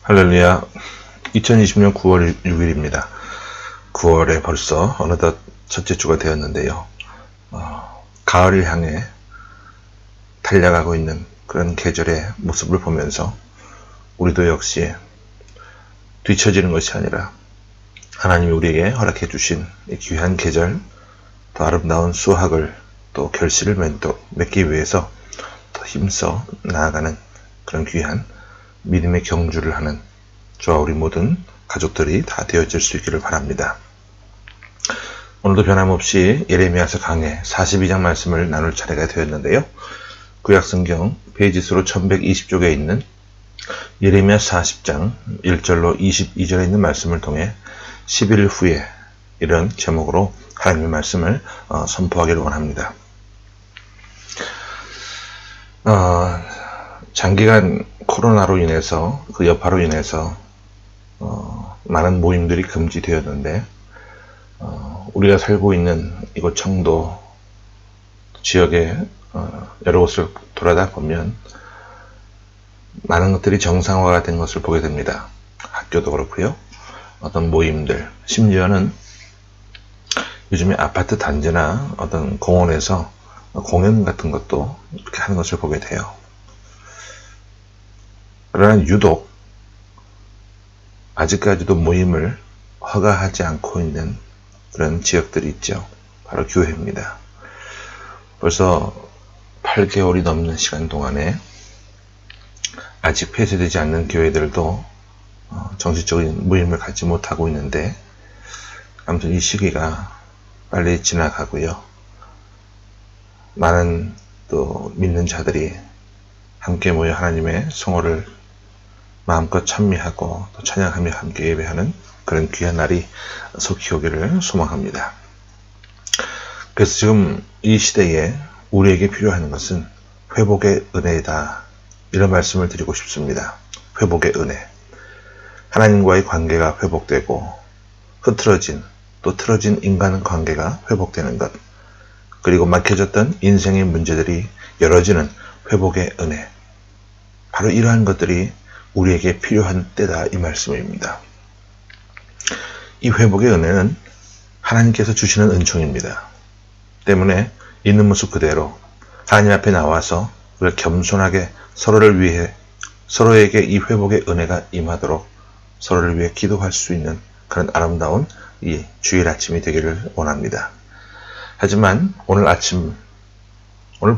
할렐루야. 2020년 9월 6일입니다. 9월에 벌써 어느덧 첫째 주가 되었는데요. 가을을 향해 달려가고 있는 그런 계절의 모습을 보면서 우리도 역시 뒤처지는 것이 아니라 하나님이 우리에게 허락해 주신 이 귀한 계절, 더 아름다운 수확을 또 결실을 맺기 위해서 더 힘써 나아가는 그런 귀한 믿음의 경주를 하는 저와 우리 모든 가족들이 다 되어질 수 있기를 바랍니다. 오늘도 변함없이 예레미야서 강해 42장 말씀을 나눌 차례가 되었는데요. 구약성경 페이지수로 1120쪽에 있는 예레미야 40장 1절로 22절에 있는 말씀을 통해 10일 후에 이런 제목으로 하나님의 말씀을 선포하기를 원합니다. 장기간 코로나로 인해서 그 여파로 인해서 많은 모임들이 금지되었는데 우리가 살고 있는 이곳 청도 지역에 여러 곳을 돌아다 보면 많은 것들이 정상화가 된 것을 보게 됩니다. 학교도 그렇고요. 어떤 모임들, 심지어는 요즘에 아파트 단지나 어떤 공원에서 공연 같은 것도 이렇게 하는 것을 보게 돼요. 그러나 유독 아직까지도 모임을 허가하지 않고 있는 그런 지역들이 있죠. 바로 교회입니다. 벌써 8개월이 넘는 시간 동안에 아직 폐쇄되지 않는 교회들도 정식적인 모임을 갖지 못하고 있는데, 아무튼 이 시기가 빨리 지나가고요. 많은 또 믿는 자들이 함께 모여 하나님의 성호를 마음껏 찬미하고 또 찬양하며 함께 예배하는 그런 귀한 날이 속히 오기를 소망합니다. 그래서 지금 이 시대에 우리에게 필요한 것은 회복의 은혜다, 이런 말씀을 드리고 싶습니다. 회복의 은혜. 하나님과의 관계가 회복되고 흐트러진 또 틀어진 인간관계가 회복되는 것, 그리고 막혀졌던 인생의 문제들이 열어지는 회복의 은혜, 바로 이러한 것들이 우리에게 필요한 때다, 이 말씀입니다. 이 회복의 은혜는 하나님께서 주시는 은총입니다. 때문에 있는 모습 그대로 하나님 앞에 나와서 우리가 겸손하게 서로를 위해, 서로에게 이 회복의 은혜가 임하도록 서로를 위해 기도할 수 있는 그런 아름다운 이 주일 아침이 되기를 원합니다. 하지만 오늘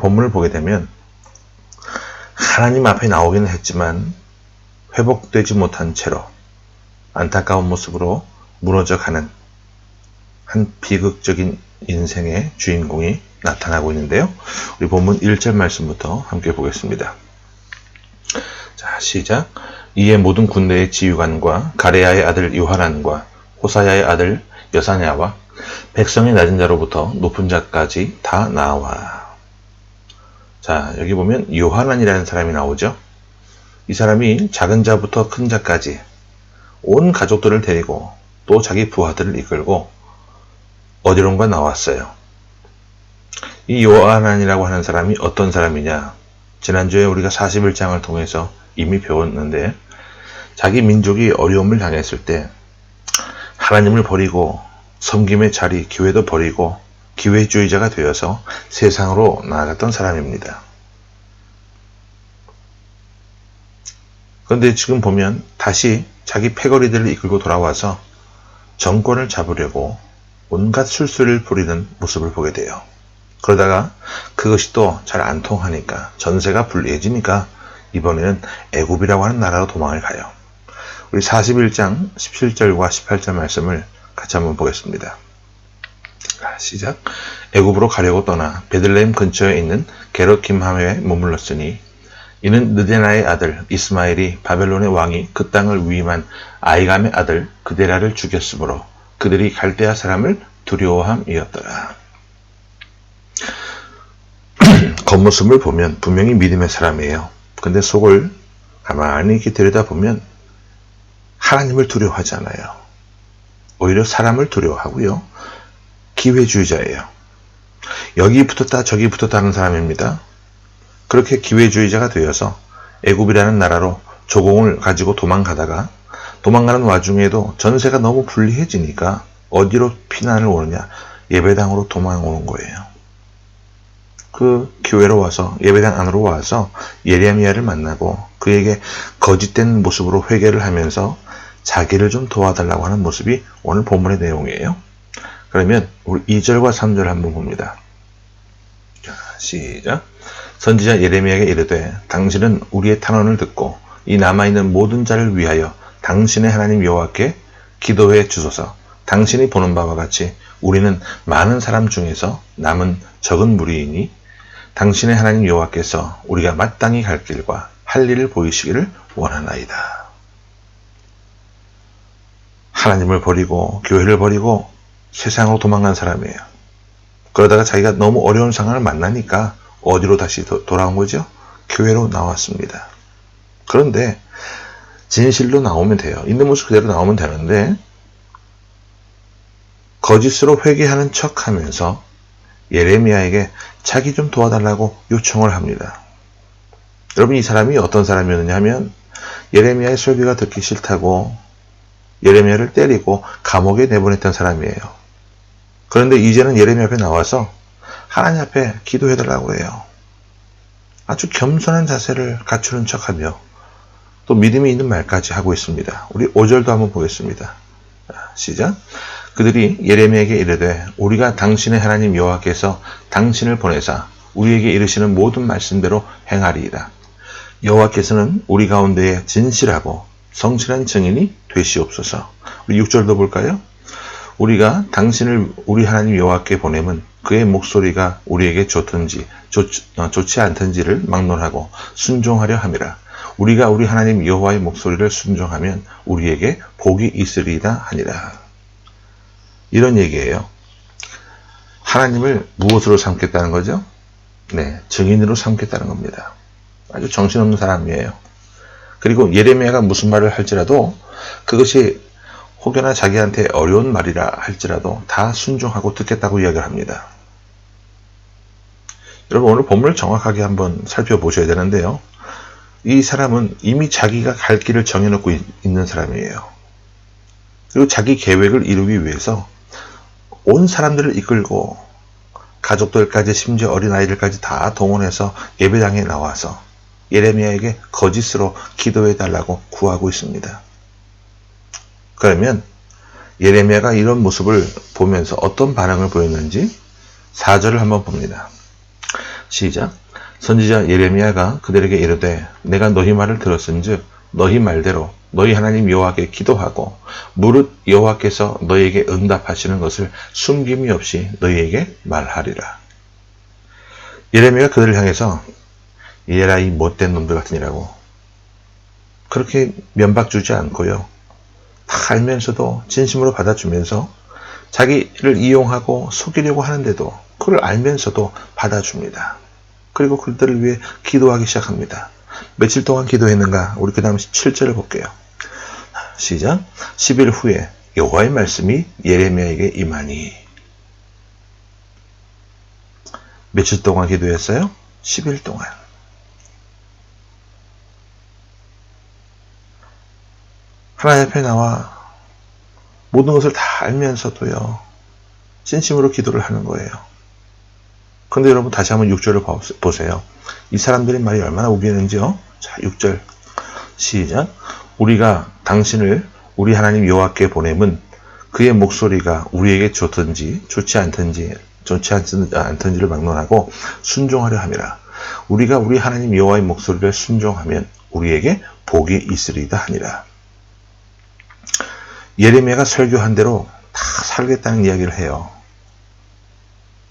본문을 보게 되면 하나님 앞에 나오기는 했지만 회복되지 못한 채로 안타까운 모습으로 무너져가는 한 비극적인 인생의 주인공이 나타나고 있는데요. 우리 본문 1절 말씀부터 함께 보겠습니다. 자, 시작. 이에 모든 군대의 지휘관과 가레야의 아들 요하난과 호사야의 아들 여사냐와 백성의 낮은 자로부터 높은 자까지 다 나와. 자, 여기 보면 요하난이라는 사람이 나오죠. 이 사람이 작은 자부터 큰 자까지 온 가족들을 데리고 또 자기 부하들을 이끌고 어디론가 나왔어요. 이 요하난이라고 하는 사람이 어떤 사람이냐? 지난주에 우리가 41장을 통해서 이미 배웠는데, 자기 민족이 어려움을 당했을 때 하나님을 버리고 섬김의 자리, 교회도 버리고 기회주의자가 되어서 세상으로 나아갔던 사람입니다. 그런데 지금 보면 다시 자기 패거리들을 이끌고 돌아와서 정권을 잡으려고 온갖 술수를 부리는 모습을 보게 돼요. 그러다가 그것이 또 잘 안 통하니까, 전세가 불리해지니까 이번에는 애굽이라고 하는 나라로 도망을 가요. 우리 41장 17절과 18절 말씀을 같이 한번 보겠습니다. 시작. 애굽으로 가려고 떠나 베들레헴 근처에 있는 게르킴함에 머물렀으니, 이는 느데나의 아들 이스마엘이 바벨론의 왕이 그 땅을 위임한 아이감의 아들 그데라를 죽였으므로 그들이 갈대아 사람을 두려워함이었더라. 겉모습을 보면 분명히 믿음의 사람이에요. 근데 속을 가만히 이렇게 들여다보면 하나님을 두려워하지 않아요. 오히려 사람을 두려워하고요. 기회주의자예요. 여기 붙었다 저기 붙었다 하는 사람입니다. 그렇게 기회주의자가 되어서 애굽이라는 나라로 조공을 가지고 도망가는 와중에도 전세가 너무 불리해지니까 어디로 피난을 오느냐? 예배당으로 도망오는 거예요. 그 교회로 와서, 예배당 안으로 와서 예레미야를 만나고 그에게 거짓된 모습으로 회개를 하면서 자기를 좀 도와달라고 하는 모습이 오늘 본문의 내용이에요. 그러면 우리 2절과 3절 한번 봅니다. 자, 시작. 선지자 예레미야에게 이르되 당신은 우리의 탄원을 듣고 이 남아있는 모든 자를 위하여 당신의 하나님 여호와께 기도해 주소서. 당신이 보는 바와 같이 우리는 많은 사람 중에서 남은 적은 무리이니 당신의 하나님 여호와께서 우리가 마땅히 갈 길과 할 일을 보이시기를 원하나이다. 하나님을 버리고 교회를 버리고 세상으로 도망간 사람이에요. 그러다가 자기가 너무 어려운 상황을 만나니까 어디로 다시 돌아온 거죠? 교회로 나왔습니다. 그런데 진실로 나오면 돼요. 있는 모습 그대로 나오면 되는데 거짓으로 회개하는 척하면서 예레미야에게 자기 좀 도와달라고 요청을 합니다. 여러분, 이 사람이 어떤 사람이었느냐 하면 예레미야의 설교가 듣기 싫다고 예레미야를 때리고 감옥에 내보냈던 사람이에요. 그런데 이제는 예레미야 앞에 나와서 하나님 앞에 기도해달라고 해요. 아주 겸손한 자세를 갖추는 척하며 또 믿음이 있는 말까지 하고 있습니다. 우리 5절도 한번 보겠습니다. 시작. 그들이 예레미야에게 이르되 우리가 당신의 하나님 여호와께서 당신을 보내사 우리에게 이르시는 모든 말씀대로 행하리이다. 여호와께서는 우리 가운데에 진실하고 성실한 증인이 되시옵소서. 우리 6절도 볼까요? 우리가 당신을 우리 하나님 여호와께 보내면 그의 목소리가 우리에게 좋든지 좋지 않든지를 막론하고 순종하려 함이라. 우리가 우리 하나님 여호와의 목소리를 순종하면 우리에게 복이 있으리이다 하니라. 이런 얘기예요. 하나님을 무엇으로 삼겠다는 거죠? 네, 증인으로 삼겠다는 겁니다. 아주 정신없는 사람이에요. 그리고 예레미야가 무슨 말을 할지라도 그것이 혹여나 자기한테 어려운 말이라 할지라도 다 순종하고 듣겠다고 이야기를 합니다. 여러분, 오늘 본문을 정확하게 한번 살펴보셔야 되는데요. 이 사람은 이미 자기가 갈 길을 정해놓고 있는 사람이에요. 그리고 자기 계획을 이루기 위해서 온 사람들을 이끌고 가족들까지 심지어 어린아이들까지 다 동원해서 예배당에 나와서 예레미야에게 거짓으로 기도해달라고 구하고 있습니다. 그러면 예레미야가 이런 모습을 보면서 어떤 반응을 보였는지 4절을 한번 봅니다. 시작. 선지자 예레미야가 그들에게 이르되 내가 너희 말을 들었은즉 너희 말대로 너희 하나님 여호와께 기도하고 무릇 여호와께서 너희에게 응답하시는 것을 숨김이 없이 너희에게 말하리라. 예레미야가 그들을 향해서 얘라 이 못된 놈들 같으니라고 그렇게 면박 주지 않고요. 다 알면서도 진심으로 받아주면서 자기를 이용하고 속이려고 하는데도 그걸 알면서도 받아줍니다. 그리고 그들을 위해 기도하기 시작합니다. 며칠 동안 기도했는가? 우리 그 다음 7절을 볼게요. 시작. 10일 후에 여호와의 말씀이 예레미야에게 임하니. 며칠 동안 기도했어요? 10일 동안. 하나님 앞에 나와 모든 것을 다 알면서도요, 진심으로 기도를 하는 거예요. 그런데 여러분 다시 한번 6절을 보세요. 이 사람들의 말이 얼마나 우기는지요. 자, 6절 시작. 우리가 당신을 우리 하나님 여호와께 보내면 그의 목소리가 우리에게 좋든지 좋지 않든지를 막론하고 순종하려 함이라. 우리가 우리 하나님 여호와의 목소리를 순종하면 우리에게 복이 있으리이다 하니라. 예레미야가 설교한 대로 다 살겠다는 이야기를 해요.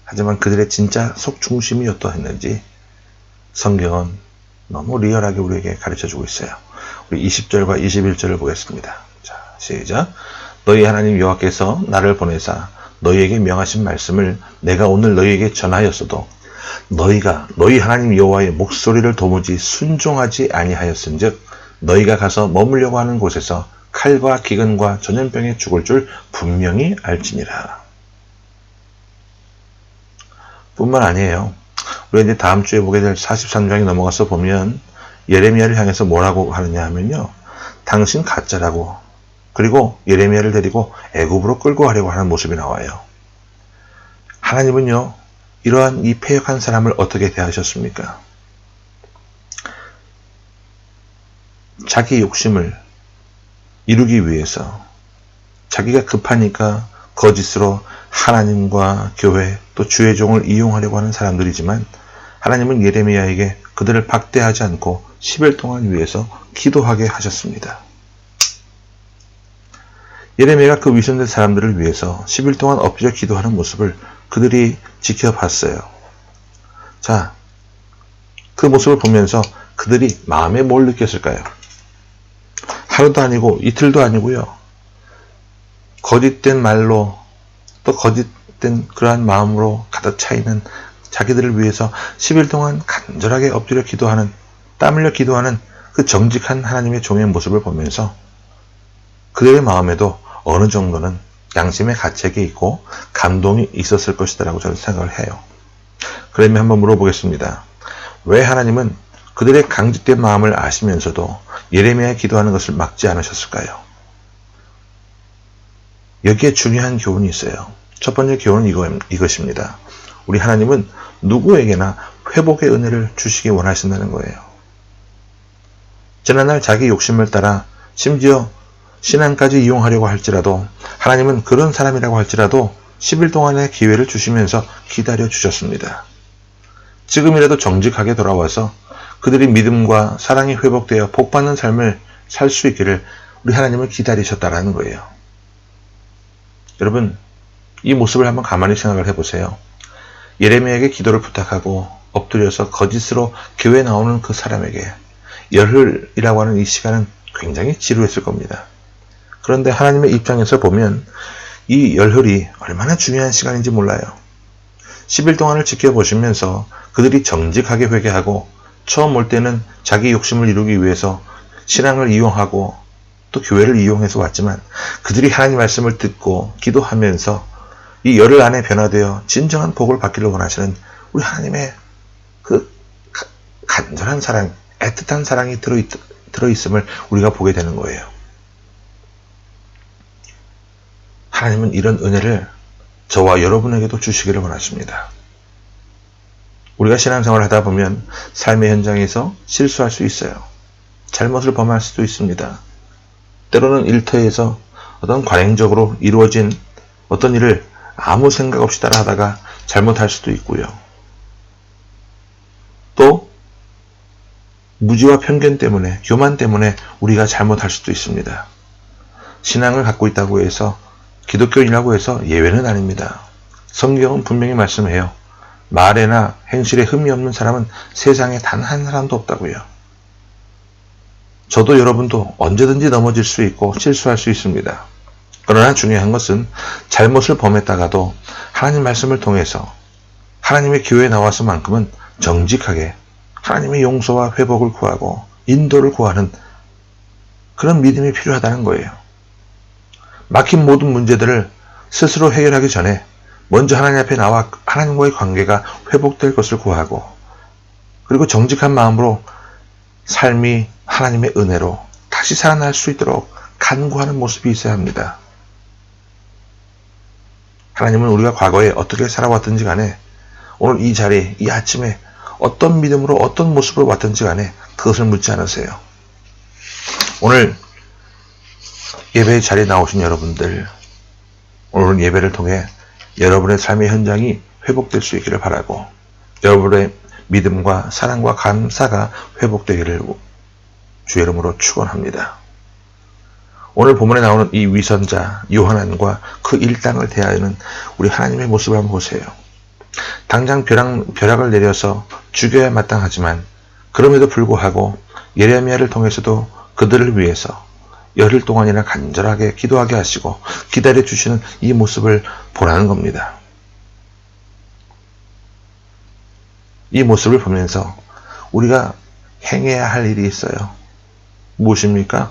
하지만 그들의 진짜 속 중심이 어떠했는지 성경은 너무 리얼하게 우리에게 가르쳐주고 있어요. 우리 20절과 21절을 보겠습니다. 자, 시작. 너희 하나님 여호와께서 나를 보내사 너희에게 명하신 말씀을 내가 오늘 너희에게 전하였어도 너희가 너희 하나님 여호와의 목소리를 도무지 순종하지 아니하였은즉 너희가 가서 머물려고 하는 곳에서 칼과 기근과 전염병에 죽을 줄 분명히 알지니라. 뿐만 아니에요. 우리가 이제 다음 주에 보게 될 43장이 넘어가서 보면 예레미야를 향해서 뭐라고 하느냐 하면요. 당신 가짜라고. 그리고 예레미야를 데리고 애굽으로 끌고 가려고 하는 모습이 나와요. 하나님은요. 이러한 이 패역한 사람을 어떻게 대하셨습니까? 자기 욕심을 이루기 위해서 자기가 급하니까 거짓으로 하나님과 교회 또 주의 종을 이용하려고 하는 사람들이지만 하나님은 예레미야에게 그들을 박대하지 않고 10일 동안 위해서 기도하게 하셨습니다. 예레미야가 그 위선된 사람들을 위해서 10일 동안 엎드려 기도하는 모습을 그들이 지켜봤어요. 자, 그 모습을 보면서 그들이 마음에 뭘 느꼈을까요? 하루도 아니고 이틀도 아니고요. 거짓된 말로 또 거짓된 그러한 마음으로 가득 차 있는 자기들을 위해서 10일 동안 간절하게 엎드려 기도하는, 땀 흘려 기도하는 그 정직한 하나님의 종의 모습을 보면서 그들의 마음에도 어느 정도는 양심의 가책이 있고 감동이 있었을 것이다라고 저는 생각을 해요. 그러면 한번 물어보겠습니다. 왜 하나님은 그들의 강직된 마음을 아시면서도 예레미야의 기도하는 것을 막지 않으셨을까요? 여기에 중요한 교훈이 있어요. 첫 번째 교훈은 이것입니다. 우리 하나님은 누구에게나 회복의 은혜를 주시기 원하신다는 거예요. 지난날 자기 욕심을 따라 심지어 신앙까지 이용하려고 할지라도 하나님은 그런 사람이라고 할지라도 10일 동안의 기회를 주시면서 기다려 주셨습니다. 지금이라도 정직하게 돌아와서 그들이 믿음과 사랑이 회복되어 복받는 삶을 살 수 있기를 우리 하나님을 기다리셨다라는 거예요. 여러분, 이 모습을 한번 가만히 생각을 해보세요. 예레미야에게 기도를 부탁하고 엎드려서 거짓으로 교회에 나오는 그 사람에게 열흘이라고 하는 이 시간은 굉장히 지루했을 겁니다. 그런데 하나님의 입장에서 보면 이 열흘이 얼마나 중요한 시간인지 몰라요. 10일 동안을 지켜보시면서 그들이 정직하게 회개하고 처음 올 때는 자기 욕심을 이루기 위해서 신앙을 이용하고 또 교회를 이용해서 왔지만 그들이 하나님 말씀을 듣고 기도하면서 이 열흘 안에 변화되어 진정한 복을 받기를 원하시는 우리 하나님의 그 간절한 사랑, 애틋한 사랑이 들어있음을 우리가 보게 되는 거예요. 하나님은 이런 은혜를 저와 여러분에게도 주시기를 원하십니다. 우리가 신앙생활을 하다 보면 삶의 현장에서 실수할 수 있어요. 잘못을 범할 수도 있습니다. 때로는 일터에서 어떤 관행적으로 이루어진 어떤 일을 아무 생각 없이 따라 하다가 잘못할 수도 있고요. 또 무지와 편견 때문에, 교만 때문에 우리가 잘못할 수도 있습니다. 신앙을 갖고 있다고 해서, 기독교인이라고 해서 예외는 아닙니다. 성경은 분명히 말씀해요. 말에나 행실에 흠이 없는 사람은 세상에 단 한 사람도 없다고요. 저도 여러분도 언제든지 넘어질 수 있고 실수할 수 있습니다. 그러나 중요한 것은 잘못을 범했다가도 하나님 말씀을 통해서 하나님의 교회에 나와서만큼은 정직하게 하나님의 용서와 회복을 구하고 인도를 구하는 그런 믿음이 필요하다는 거예요. 막힌 모든 문제들을 스스로 해결하기 전에 먼저 하나님 앞에 나와 하나님과의 관계가 회복될 것을 구하고 그리고 정직한 마음으로 삶이 하나님의 은혜로 다시 살아날 수 있도록 간구하는 모습이 있어야 합니다. 하나님은 우리가 과거에 어떻게 살아왔든지 간에 오늘 이 자리에 이 아침에 어떤 믿음으로 어떤 모습으로 왔든지 간에 그것을 묻지 않으세요. 오늘 예배의 자리에 나오신 여러분들, 오늘 예배를 통해 여러분의 삶의 현장이 회복될 수 있기를 바라고 여러분의 믿음과 사랑과 감사가 회복되기를 주의 이름으로 축원합니다. 오늘 본문에 나오는 이 위선자 요하난과 그 일당을 대하는 우리 하나님의 모습을 한번 보세요. 당장 벼락을 내려서 죽여야 마땅하지만 그럼에도 불구하고 예레미야를 통해서도 그들을 위해서 열흘 동안이나 간절하게 기도하게 하시고 기다려 주시는 이 모습을 보라는 겁니다. 이 모습을 보면서 우리가 행해야 할 일이 있어요. 무엇입니까?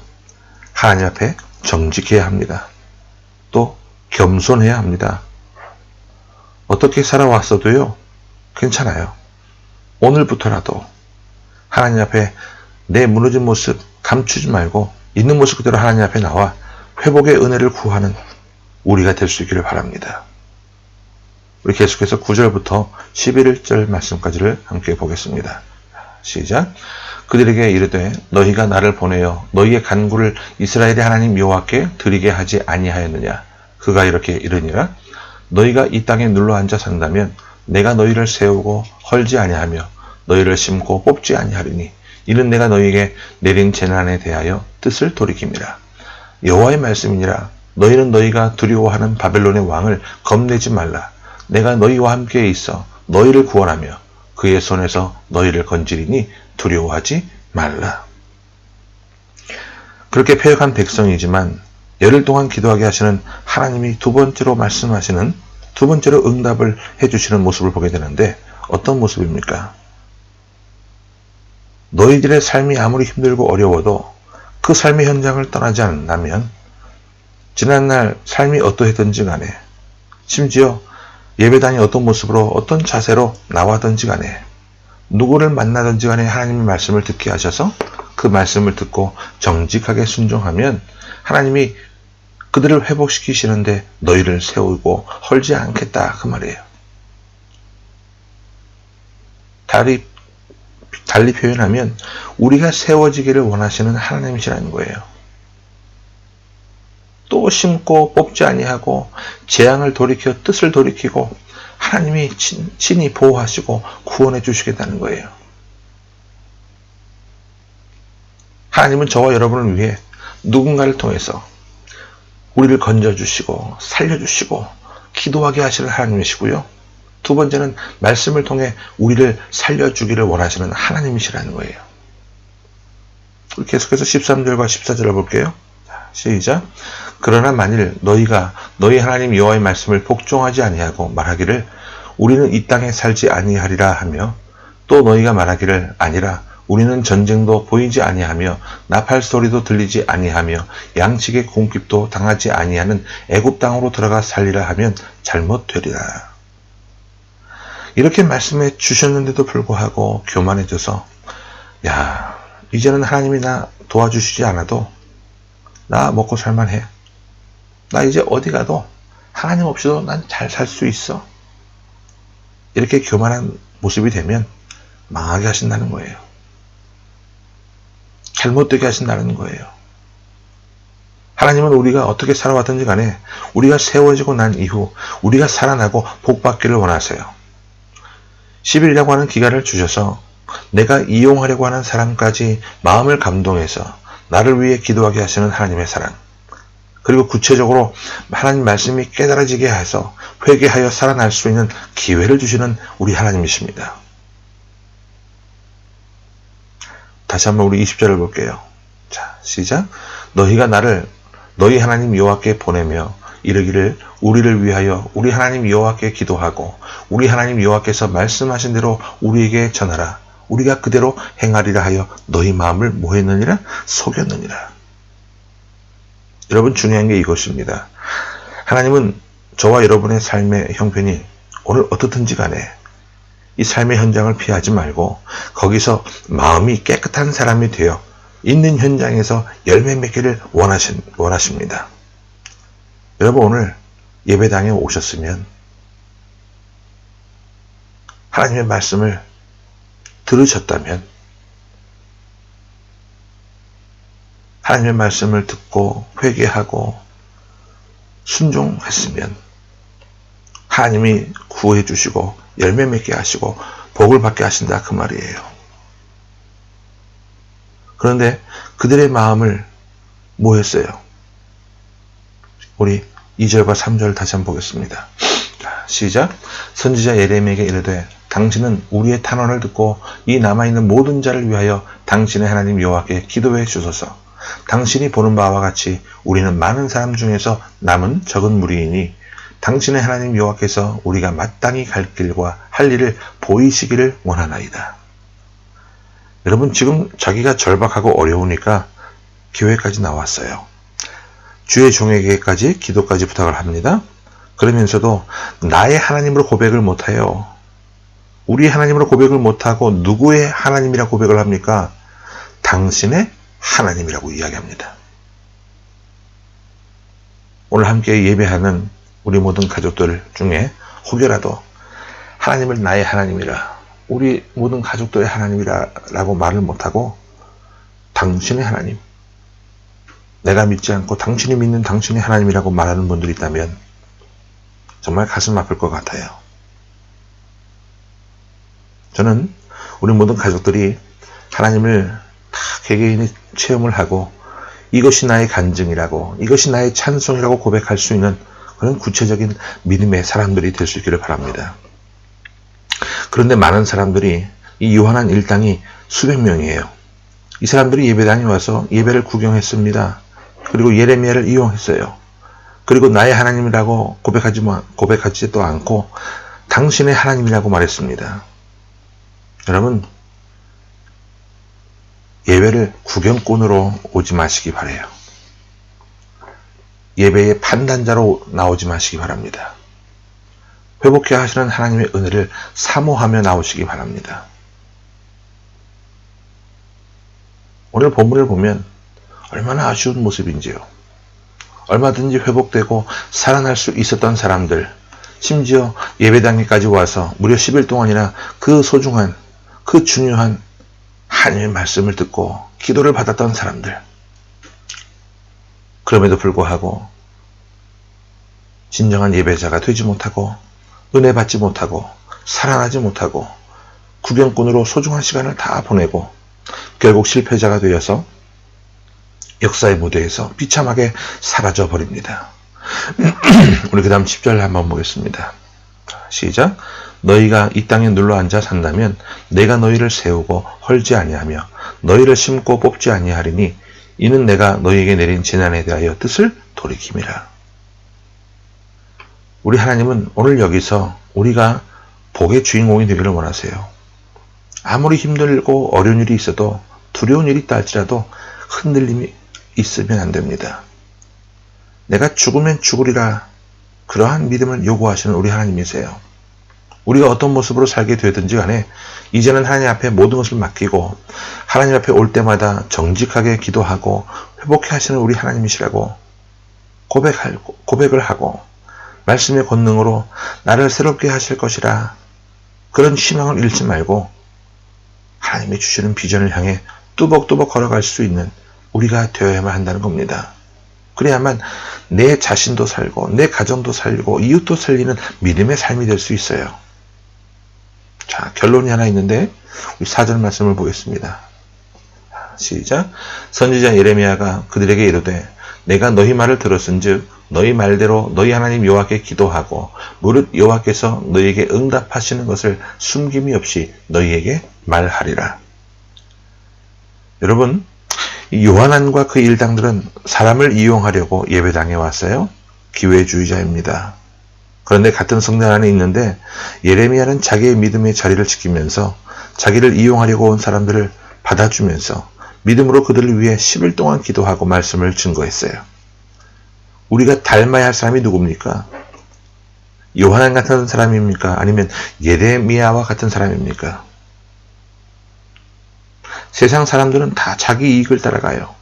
하나님 앞에 정직해야 합니다. 또 겸손해야 합니다. 어떻게 살아왔어도요, 괜찮아요. 오늘부터라도 하나님 앞에 내 무너진 모습 감추지 말고 있는 모습 그대로 하나님 앞에 나와 회복의 은혜를 구하는 우리가 될 수 있기를 바랍니다. 우리 계속해서 9절부터 11절 말씀까지를 함께 보겠습니다. 시작. 그들에게 이르되 너희가 나를 보내어 너희의 간구를 이스라엘의 하나님 여호와께 드리게 하지 아니하였느냐. 그가 이렇게 이르니라. 너희가 이 땅에 눌러앉아 산다면 내가 너희를 세우고 헐지 아니하며 너희를 심고 뽑지 아니하리니 이는 내가 너희에게 내린 재난에 대하여 뜻을 돌이킵니다. 여호와의 말씀이니라. 너희는 너희가 두려워하는 바벨론의 왕을 겁내지 말라. 내가 너희와 함께 있어 너희를 구원하며 그의 손에서 너희를 건지리니 두려워하지 말라. 그렇게 패역한 백성이지만 열흘 동안 기도하게 하시는 하나님이 두 번째로 말씀하시는, 두 번째로 응답을 해주시는 모습을 보게 되는데 어떤 모습입니까? 너희들의 삶이 아무리 힘들고 어려워도 그 삶의 현장을 떠나지 않는다면 지난날 삶이 어떠했든지 간에, 심지어 예배당이 어떤 모습으로 어떤 자세로 나와든지 간에, 누구를 만나든지 간에 하나님의 말씀을 듣게 하셔서 그 말씀을 듣고 정직하게 순종하면 하나님이 그들을 회복시키시는데 너희를 세우고 헐지 않겠다 그 말이에요. 달리 표현하면 우리가 세워지기를 원하시는 하나님이시라는 거예요. 또 심고 뽑지 아니하고 재앙을 돌이켜 뜻을 돌이키고 하나님이 친히 보호하시고 구원해 주시겠다는 거예요. 하나님은 저와 여러분을 위해 누군가를 통해서 우리를 건져주시고 살려주시고 기도하게 하시는 하나님이시고요. 두 번째는 말씀을 통해 우리를 살려주기를 원하시는 하나님이시라는 거예요. 계속해서 13절과 14절을 볼게요. 시작. 그러나 만일 너희가 너희 하나님 여호와의 말씀을 복종하지 아니하고 말하기를 우리는 이 땅에 살지 아니하리라 하며 또 너희가 말하기를 아니라 우리는 전쟁도 보이지 아니하며 나팔 소리도 들리지 아니하며 양식의 공핍도 당하지 아니하는 애굽 땅으로 들어가 살리라 하면 잘못되리라. 이렇게 말씀해 주셨는데도 불구하고 교만해져서 야, 이제는 하나님이 나 도와주시지 않아도 나 먹고 살만해. 나 이제 어디 가도 하나님 없이도 난 잘 살 수 있어. 이렇게 교만한 모습이 되면 망하게 하신다는 거예요. 잘못되게 하신다는 거예요. 하나님은 우리가 어떻게 살아왔든지 간에 우리가 세워지고 난 이후 우리가 살아나고 복받기를 원하세요. 10일이라고 하는 기간을 주셔서 내가 이용하려고 하는 사람까지 마음을 감동해서 나를 위해 기도하게 하시는 하나님의 사랑, 그리고 구체적으로 하나님 말씀이 깨달아지게 해서 회개하여 살아날 수 있는 기회를 주시는 우리 하나님이십니다. 다시 한번 우리 20절을 볼게요. 자, 시작. 너희가 나를 너희 하나님 여호와께 보내며 이르기를 우리를 위하여 우리 하나님 여호와께 기도하고 우리 하나님 여호와께서 말씀하신 대로 우리에게 전하라. 우리가 그대로 행하리라 하여 너희 마음을 뭐했느니라? 속였느니라. 여러분, 중요한 게 이것입니다. 하나님은 저와 여러분의 삶의 형편이 오늘 어떻든지 간에 이 삶의 현장을 피하지 말고 거기서 마음이 깨끗한 사람이 되어 있는 현장에서 열매 맺기를 원하십니다. 여러분, 오늘 예배당에 오셨으면 하나님의 말씀을 들으셨다면 하나님의 말씀을 듣고 회개하고 순종했으면 하나님이 구해 주시고 열매 맺게 하시고 복을 받게 하신다 그 말이에요. 그런데 그들의 마음을 뭐 했어요? 우리 2절과 3절 다시 한번 보겠습니다. 시작. 선지자 예레미야에게 이르되 당신은 우리의 탄원을 듣고 이 남아있는 모든 자를 위하여 당신의 하나님 여호와께 기도해 주소서. 당신이 보는 바와 같이 우리는 많은 사람 중에서 남은 적은 무리이니 당신의 하나님 여호와께서 우리가 마땅히 갈 길과 할 일을 보이시기를 원하나이다. 여러분, 지금 자기가 절박하고 어려우니까 교회까지 나왔어요. 주의 종에게까지 기도까지 부탁을 합니다. 그러면서도 나의 하나님으로 고백을 못해요. 우리 하나님으로 고백을 못하고 누구의 하나님이라 고백을 합니까? 당신의 하나님이라고 이야기합니다. 오늘 함께 예배하는 우리 모든 가족들 중에 혹여라도 하나님을 나의 하나님이라, 우리 모든 가족들의 하나님이라 라고 말을 못하고 당신의 하나님, 내가 믿지 않고 당신이 믿는 당신의 하나님이라고 말하는 분들이 있다면 정말 가슴 아플 것 같아요. 저는 우리 모든 가족들이 하나님을 다 개개인이 체험을 하고 이것이 나의 간증이라고, 이것이 나의 찬송이라고 고백할 수 있는 그런 구체적인 믿음의 사람들이 될 수 있기를 바랍니다. 그런데 많은 사람들이 이 요한한 일당이 수백 명이에요. 이 사람들이 예배당에 와서 예배를 구경했습니다. 그리고 예레미야를 이용했어요. 그리고 나의 하나님이라고 고백하지도 않고 당신의 하나님이라고 말했습니다. 여러분, 예배를 구경꾼으로 오지 마시기 바라요. 예배의 판단자로 나오지 마시기 바랍니다. 회복해 하시는 하나님의 은혜를 사모하며 나오시기 바랍니다. 오늘 본문을 보면 얼마나 아쉬운 모습인지요. 얼마든지 회복되고 살아날 수 있었던 사람들, 심지어 예배당에까지 와서 무려 10일 동안이나 그 소중한, 그 중요한 하나님의 말씀을 듣고 기도를 받았던 사람들, 그럼에도 불구하고 진정한 예배자가 되지 못하고 은혜 받지 못하고 살아나지 못하고 구경꾼으로 소중한 시간을 다 보내고 결국 실패자가 되어서 역사의 무대에서 비참하게 사라져 버립니다. 우리 그 다음 10절 한번 보겠습니다. 시작. 너희가 이 땅에 눌러앉아 산다면 내가 너희를 세우고 헐지 아니하며 너희를 심고 뽑지 아니하리니 이는 내가 너희에게 내린 재난에 대하여 뜻을 돌이킴이라. 우리 하나님은 오늘 여기서 우리가 복의 주인공이 되기를 원하세요. 아무리 힘들고 어려운 일이 있어도, 두려운 일이 있다 할지라도 흔들림이 있으면 안 됩니다. 내가 죽으면 죽으리라, 그러한 믿음을 요구하시는 우리 하나님이세요. 우리가 어떤 모습으로 살게 되든지 간에 이제는 하나님 앞에 모든 것을 맡기고 하나님 앞에 올 때마다 정직하게 기도하고 회복해 하시는 우리 하나님이시라고 고백을 하고 말씀의 권능으로 나를 새롭게 하실 것이라, 그런 희망을 잃지 말고 하나님이 주시는 비전을 향해 뚜벅뚜벅 걸어갈 수 있는 우리가 되어야만 한다는 겁니다. 그래야만 내 자신도 살고 내 가정도 살고 이웃도 살리는 믿음의 삶이 될 수 있어요. 자, 결론이 하나 있는데 우리 4절 말씀을 보겠습니다. 시작. 선지자 예레미야가 그들에게 이르되 내가 너희 말을 들었은즉 너희 말대로 너희 하나님 여호와께 기도하고 무릇 여호와께서 너희에게 응답하시는 것을 숨김이 없이 너희에게 말하리라. 여러분, 요한안과 그 일당들은 사람을 이용하려고 예배당에 왔어요. 기회주의자입니다. 그런데 같은 성전 안에 있는데 예레미야는 자기의 믿음의 자리를 지키면서 자기를 이용하려고 온 사람들을 받아주면서 믿음으로 그들을 위해 10일 동안 기도하고 말씀을 증거했어요. 우리가 닮아야 할 사람이 누굽니까? 요한안 같은 사람입니까? 아니면 예레미야와 같은 사람입니까? 세상 사람들은 다 자기 이익을 따라가요.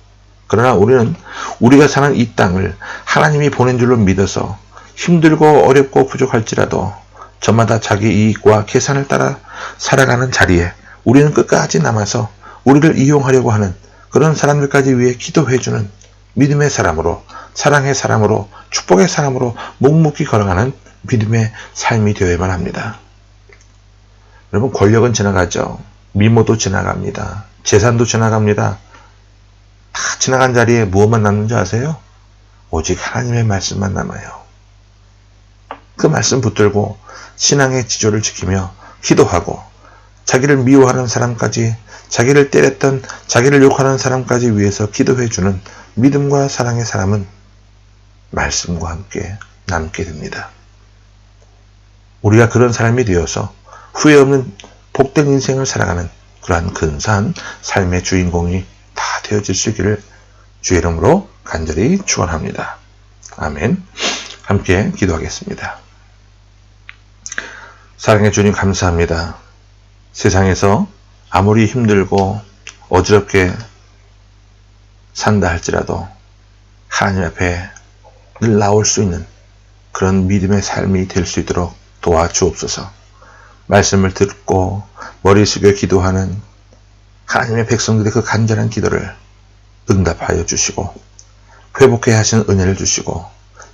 그러나 우리는 우리가 사는 이 땅을 하나님이 보낸 줄로 믿어서 힘들고 어렵고 부족할지라도 저마다 자기 이익과 계산을 따라 살아가는 자리에 우리는 끝까지 남아서 우리를 이용하려고 하는 그런 사람들까지 위해 기도해주는 믿음의 사람으로, 사랑의 사람으로, 축복의 사람으로 묵묵히 걸어가는 믿음의 삶이 되어야만 합니다. 여러분, 권력은 지나가죠. 미모도 지나갑니다. 재산도 지나갑니다. 다 지나간 자리에 무엇만 남는지 아세요? 오직 하나님의 말씀만 남아요. 그 말씀 붙들고 신앙의 지조를 지키며 기도하고 자기를 미워하는 사람까지, 자기를 때렸던, 자기를 욕하는 사람까지 위해서 기도해주는 믿음과 사랑의 사람은 말씀과 함께 남게 됩니다. 우리가 그런 사람이 되어서 후회 없는 복된 인생을 살아가는 그러한 근사한 삶의 주인공이 다 되어질 수 있기를 주의 이름으로 간절히 축원합니다. 아멘. 함께 기도하겠습니다. 사랑의 주님, 감사합니다. 세상에서 아무리 힘들고 어지럽게 산다 할지라도 하나님 앞에 늘 나올 수 있는 그런 믿음의 삶이 될 수 있도록 도와주옵소서. 말씀을 듣고 머리 숙여 기도하는 하나님의 백성들의 그 간절한 기도를 응답하여 주시고 회복해야 하시는 은혜를 주시고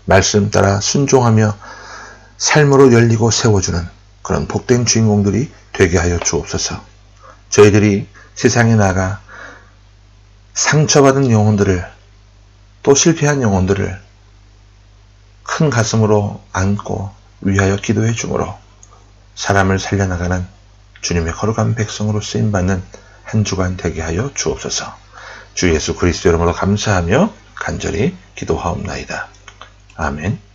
말씀 따라 순종하며 삶으로 열리고 세워주는 그런 복된 주인공들이 되게 하여 주옵소서. 저희들이 세상에 나가 상처받은 영혼들을 또 실패한 영혼들을 큰 가슴으로 안고 위하여 기도해 주므로 사람을 살려나가는 주님의 거룩한 백성으로 쓰임받는 한 주간 되게 하여 주옵소서. 주 예수 그리스도 이름으로 감사하며 간절히 기도하옵나이다. 아멘.